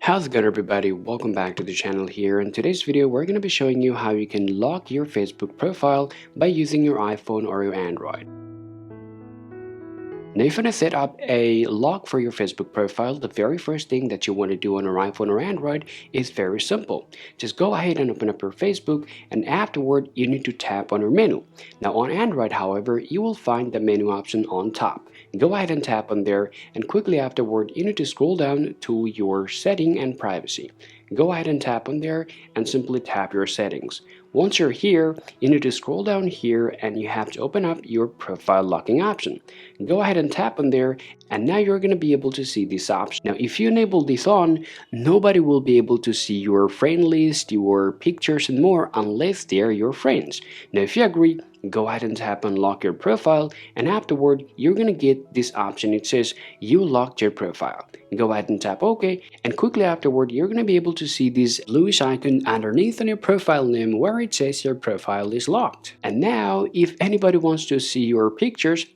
How's it going, everybody? Welcome back to the channel here. In today's video we're going to be showing you how you can lock your Facebook profile by using your iPhone or your Android. Now, if you want to set up a lock for your Facebook profile, the very first thing that you want to do on your iPhone or Android is very simple. Just go ahead and open up your Facebook, and afterward you need to tap on your menu. Now on Android, however, you will find the menu option on top. Go ahead and tap on there, and quickly afterward you need to scroll down to your setting and privacy. Go ahead and tap on there and simply tap your settings. Once you're here, you need to scroll down here and you have to open up your profile locking option. Go ahead and tap on there, and now you're going to be able to see this option. Now if you enable this on, nobody will be able to see your friend list, your pictures and more unless they're your friends. Now if you agree, go ahead and tap on lock your profile, and afterward you're going to get this option. It says you locked your profile. Go ahead and tap OK, and quickly afterward you're going to be able to see this bluish icon underneath on your profile name where it says your profile is locked. And now if anybody wants to see your pictures,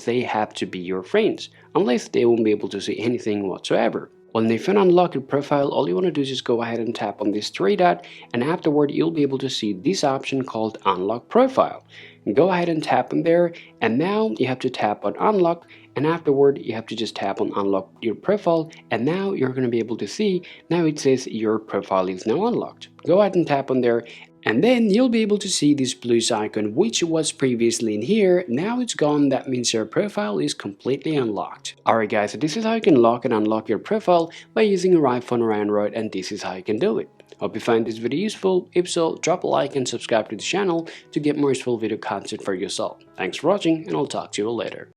they have to be your friends, unless they won't be able to see anything whatsoever. Well, if you unlock your profile, all you want to do is just go ahead and tap on this three dot, and afterward you'll be able to see this option called unlock profile. Go ahead and tap on there, and now you have to tap on unlock, and afterward you have to just tap on unlock your profile, and now you're going to be able to see, now it says your profile is now unlocked. Go ahead and tap on there, and then you'll be able to see this bluish icon which was previously in here. Now it's gone. That means your profile is completely unlocked. Alright guys, so this is how you can lock and unlock your profile by using your iPhone or Android, and this is how you can do it. Hope you find this video useful. If so, drop a like and subscribe to the channel to get more useful video content for yourself. Thanks for watching, and I'll talk to you later.